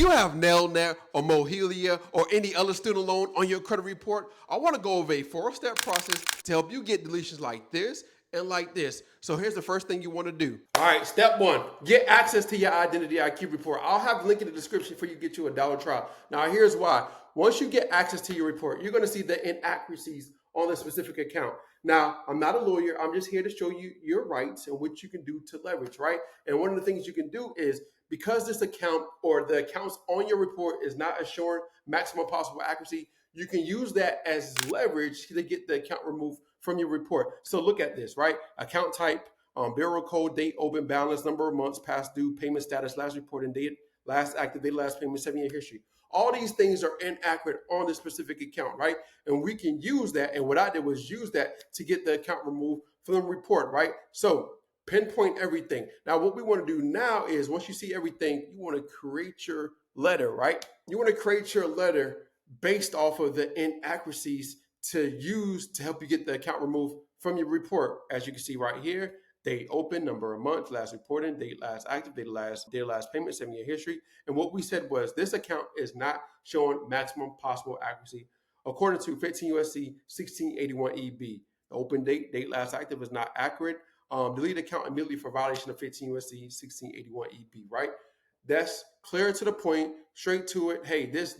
you have Nelnet or Mohela or any other student loan on your credit report, I want to go over a 4-step process to help you get deletions like this and like this. So here's the first thing you want to do. All right, step one, get access to your Identity IQ report. I'll have a link in the description for you to get you a $1 trial. Now here's why. Once you get access to your report, you're going to see the inaccuracies on the specific account. Now, I'm not a lawyer. I'm just here to show you your rights and what you can do to leverage, right? And one of the things you can do is, because this account or the accounts on your report is not assuring maximum possible accuracy, you can use that as leverage to get the account removed from your report. So look at this, right? Account type, bureau code, date, open balance, number of months, past due, payment status, last reporting date, last active date, last payment, 7-year history. All these things are inaccurate on this specific account, right? And we can use that. And what I did was use that to get the account removed from the report, right? So pinpoint everything. Now, what we want to do now is, once you see everything, you want to create your letter, right? You want to create your letter based off of the inaccuracies to use to help you get the account removed from your report. As you can see right here, date open, number of months, last reporting, date last active, date last payment, 7-year history. And what we said was, this account is not showing maximum possible accuracy according to 15 USC 1681 EB. The open date, date last active is not accurate. Delete account immediately for violation of 15 USC 1681 EB, right? That's clear to the point, straight to it. Hey, this,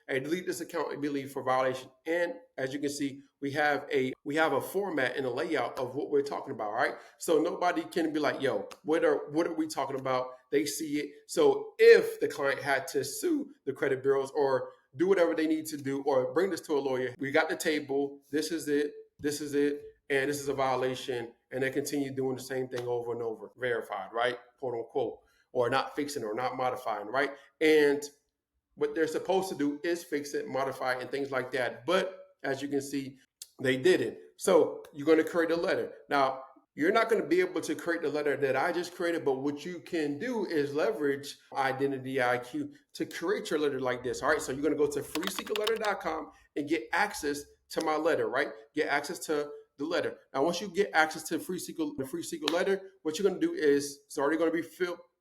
and delete this account immediately for violation. And as you can see, we have a format and a layout of what we're talking about, right? So nobody can be like, yo, what are we talking about? They see it. So if the client had to sue the credit bureaus or do whatever they need to do or bring this to a lawyer, we got the table. This is it, and this is a violation. And they continue doing the same thing over and over, verified, right? Quote unquote, or not fixing or not modifying, right? And what they're supposed to do is fix it, modify it, and things like that. But as you can see, they didn't. So you're going to create a letter. Now, you're not going to be able to create the letter that I just created, but what you can do is leverage Identity IQ to create your letter like this. All right, so you're going to go to freeseekerletter.com and get access to my letter, right? Get access to the letter. Now, once you get access to the free seeker letter, what you're going to do is, it's already going to be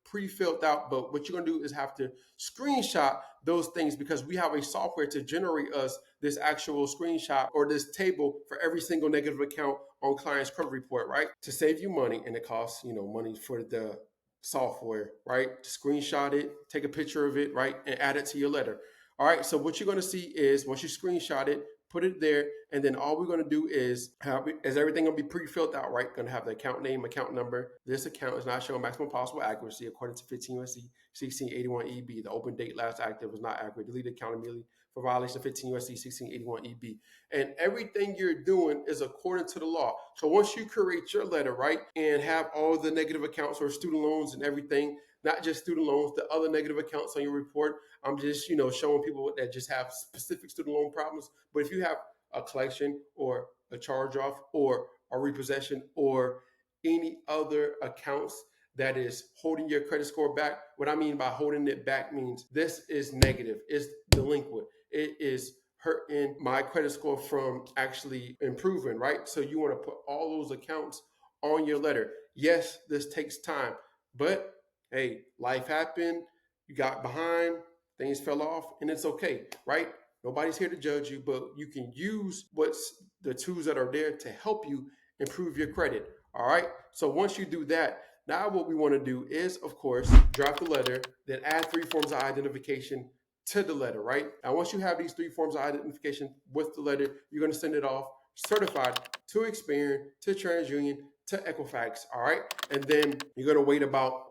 pre-filled out, but what you're going to do is have to screenshot those things, because we have a software to generate us this actual screenshot or this table for every single negative account on client's credit report, right? To save you money, and it costs, money for the software, right? To screenshot it, take a picture of it, right? And add it to your letter. All right, so what you're going to see is, once you screenshot it, put it there, and then all we're going to do is everything going to be pre-filled out, right? Going to have the account name, account number. This account is not showing maximum possible accuracy according to 15 USC 1681 EB. The open date last active is not accurate. Delete account immediately for violation of 15 USC 1681 EB. And everything you're doing is according to the law. So once you create your letter, right, and have all the negative accounts or student loans and everything, not just student loans, the other negative accounts on your report, I'm just, showing people that just have specific student loan problems. But if you have a collection or a charge off or a repossession or any other accounts that is holding your credit score back, what I mean by holding it back means this is negative, it's delinquent, it is hurting my credit score from actually improving, right? So you want to put all those accounts on your letter. Yes, this takes time, but hey, life happened, you got behind, things fell off, and it's okay, right? Nobody's here to judge you, but you can use what's the tools that are there to help you improve your credit. All right. So once you do that, now what we want to do is, of course, draft the letter, then add 3 forms of identification to the letter, right? Now, once you have these 3 forms of identification with the letter, you're going to send it off certified to Experian, to TransUnion, to Equifax, all right? And then you're going to wait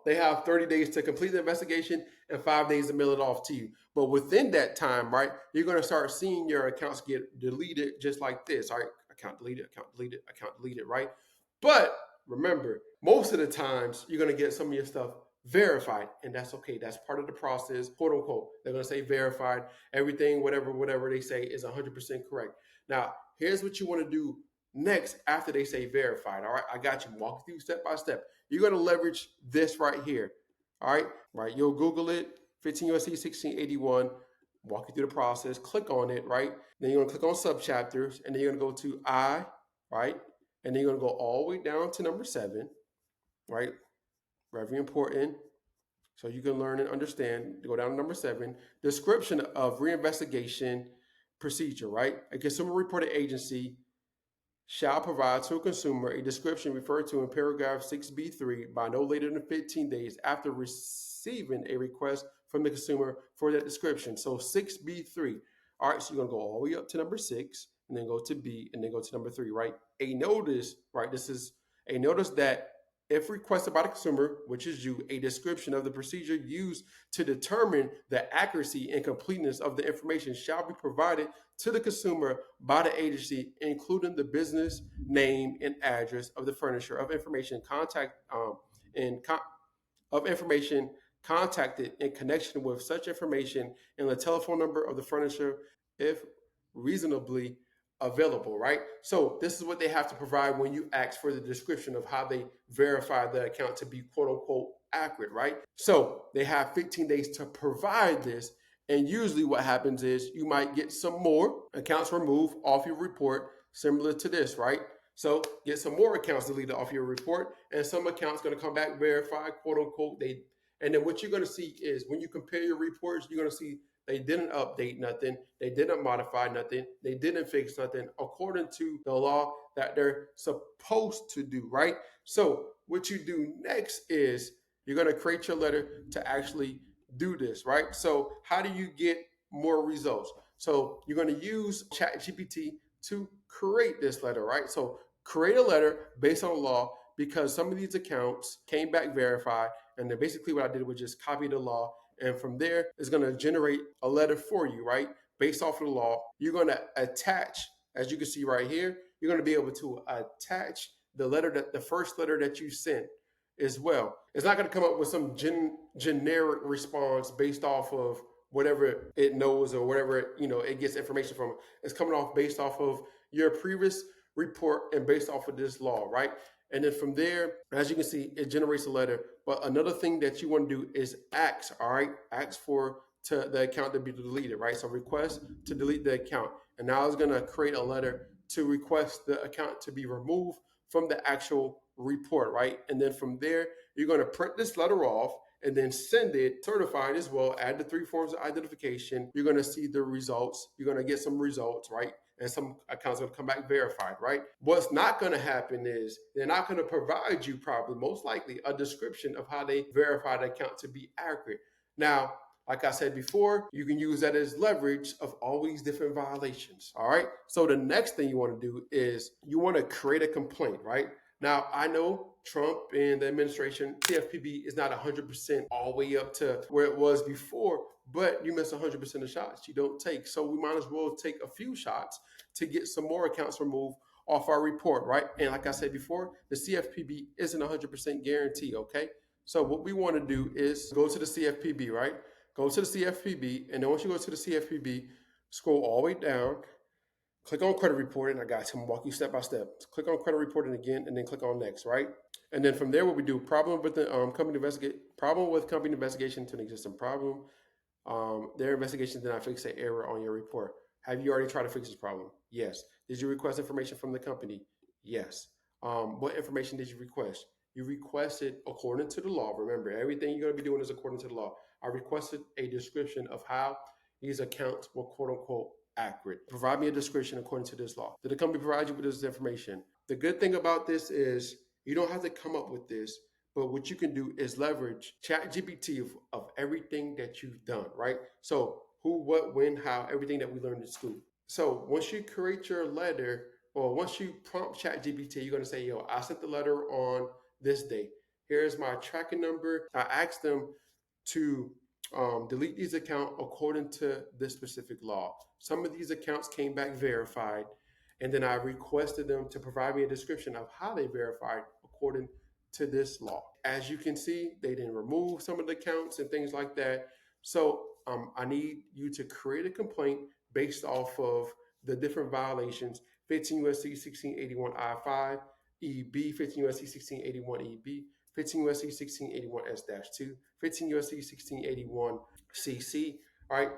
they have 30 days to complete the investigation and 5 days to mail it off to you. But within that time, right, you're going to start seeing your accounts get deleted just like this, all right? Account deleted, account deleted, account deleted, right? But remember, most of the times you're going to get some of your stuff verified, and that's okay. That's part of the process, quote unquote. They're going to say verified. Everything, whatever they say is 100% correct. Now, here's what you want to do next after they say verified. All right, I got you. Walk through step by step. You're going to leverage this right here. All right, you'll Google it, 15 USC 1681. Walk you through the process. Click on it, right? Then you're going to click on subchapters, and then you're going to go to I, right? And then you're going to go all the way down to number 7, right? Very important. So you can learn and understand. Go down to number 7, description of reinvestigation procedure, right? A consumer reporting agency shall provide to a consumer a description referred to in paragraph 6B3 by no later than 15 days after receiving a request from the consumer for that description. So 6B3. All right, so you're going to go all the way up to number 6 and then go to B and then go to number 3, right? A notice, right? This is a notice that if requested by the consumer, which is you, a description of the procedure used to determine the accuracy and completeness of the information shall be provided to the consumer by the agency, including the business name and address of the furnisher of information of information contacted in connection with such information and the telephone number of the furnisher if reasonably available, right? So this is what they have to provide when you ask for the description of how they verify the account to be quote unquote accurate, right? So they have 15 days to provide this. And usually what happens is you might get some more accounts removed off your report, similar to this, right? So get some more accounts deleted off your report, and some accounts going to come back verified, quote unquote. And then what you're going to see is when you compare your reports, you're going to see they didn't update nothing, they didn't modify nothing, they didn't fix nothing according to the law that they're supposed to do, right? So what you do next is you're going to create your letter to actually do this, right? So how do you get more results? So you're going to use ChatGPT to create this letter, right? So create a letter based on the law because some of these accounts came back verified. And then basically what I did was just copy the law. And from there, it's going to generate a letter for you, right? Based off of the law. You're going to attach, as you can see right here, you're going to be able to attach the first letter that you sent as well. It's not going to come up with some generic response based off of whatever it knows or whatever it gets information from. It's coming off based off of your previous report and based off of this law, right? And then from there, as you can see, it generates a letter. But another thing that you want to do is ask, all right? Ask for the account to be deleted, right? So request to delete the account. And now it's going to create a letter to request the account to be removed from the actual report, right? And then from there, you're going to print this letter off and then send it certified as well. Add the 3 forms of identification. You're going to see the results. You're going to get some results, right? And some accounts are going to come back verified, right? What's not going to happen is they're not going to provide you probably most likely a description of how they verify the account to be accurate. Now, like I said before, you can use that as leverage of all these different violations, all right? So the next thing you want to do is you want to create a complaint, right? Now, I know Trump and the administration, CFPB is not 100% all the way up to where it was before, but you miss 100% of shots you don't take. So we might as well take a few shots to get some more accounts removed off our report, right? And like I said before, the CFPB isn't 100% guarantee, okay? So what we want to do is go to the CFPB, right? Go to the CFPB, and then once you go to the CFPB, scroll all the way down, click on credit reporting. I got to walk you step by step. Click on credit reporting again, and then click on next, right? And then from there, what we do, problem with company investigation to an existing problem. Their investigation did not fix an error on your report. Have you already tried to fix this problem? Yes. Did you request information from the company? Yes. What information did you request? You requested according to the law. Remember, everything you're going to be doing is according to the law. I requested a description of how these accounts were quote unquote accurate. Provide me a description according to this law. Did the company provide you with this information? The good thing about this is you don't have to come up with this, but what you can do is leverage ChatGPT of everything that you've done, right? So who, what, when, how, everything that we learned in school. So once you create your letter, or once you prompt ChatGPT, you're going to say, yo, I sent the letter on this day. Here's my tracking number. I asked them to delete these accounts according to this specific law. Some of these accounts came back verified, and then I requested them to provide me a description of how they verified according to this law. As you can see, they didn't remove some of the accounts and things like that. So I need you to create a complaint based off of the different violations, 15 USC 1681 I5, EB, 15 USC 1681 EB, 15 USC 1681 S-2, 15 USC 1681 CC, all right,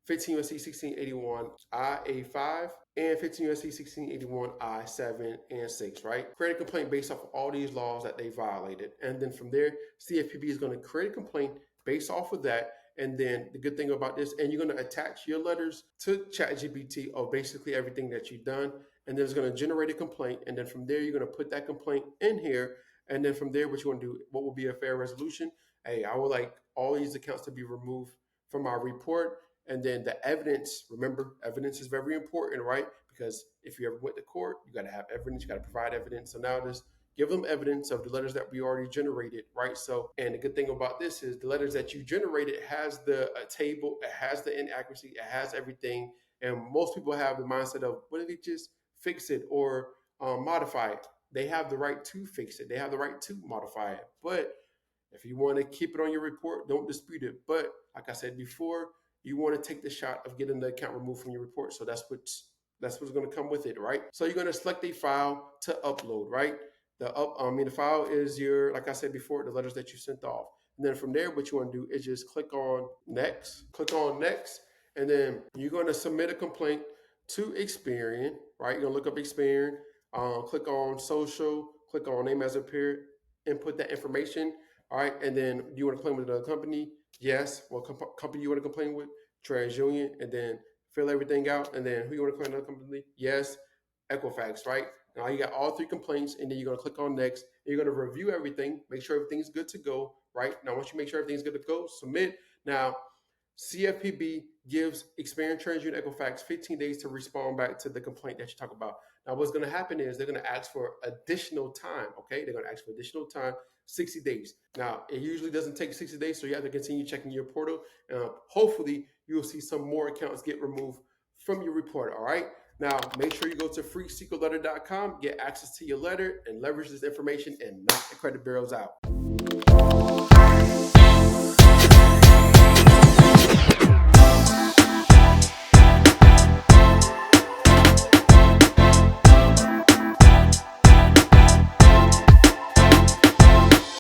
15 USC 1681 IA5, and 15 USC 1681 I7 and 6, right? Create a complaint based off of all these laws that they violated. And then from there, CFPB is going to create a complaint based off of that. And then the good thing about this, and you're going to attach your letters to ChatGPT of basically everything that you've done. And then it's going to generate a complaint. And then from there, you're going to put that complaint in here. And then from there, what you want to do, what will be a fair resolution? Hey, I would like all these accounts to be removed from our report. And then the evidence, remember, evidence is very important, right? Because if you ever went to court, you got to have evidence, you got to provide evidence. So now just give them evidence of the letters that we already generated, right? So, and the good thing about this is the letters that you generated has the table, it has the inaccuracy, it has everything. And most people have the mindset of, what if we just fix it or modify it? They have the right to fix it. They have the right to modify it. But if you want to keep it on your report, don't dispute it. But like I said before, you want to take the shot of getting the account removed from your report. So that's what's going to come with it, right? So you're going to select a file to upload, right? The file is your, like I said before, the letters that you sent off. And then from there, what you want to do is just click on next, and then you're going to submit a complaint to Experian, right? You're going to look up Experian, click on social, click on name as a peer, input that information, all right? And then you want to complain with another company? Yes. What company you want to complain with? TransUnion, and then fill everything out. And then who you want to complain with? Another company? Yes. Equifax, right? Now you got all 3 complaints, and then you're going to click on next. And you're going to review everything, make sure everything's good to go, right? Now, once you make sure everything's good to go, submit. Now, CFPB gives Experian, TransUnion, Equifax 15 days to respond back to the complaint that you talk about. Now, what's going to happen is they're going to ask for additional time, okay? They're going to ask for additional time, 60 days. Now, it usually doesn't take 60 days, so you have to continue checking your portal. Hopefully, you'll see some more accounts get removed from your report, all right? Now, make sure you go to freesecretletter.com, get access to your letter, and leverage this information and knock the credit bureaus out.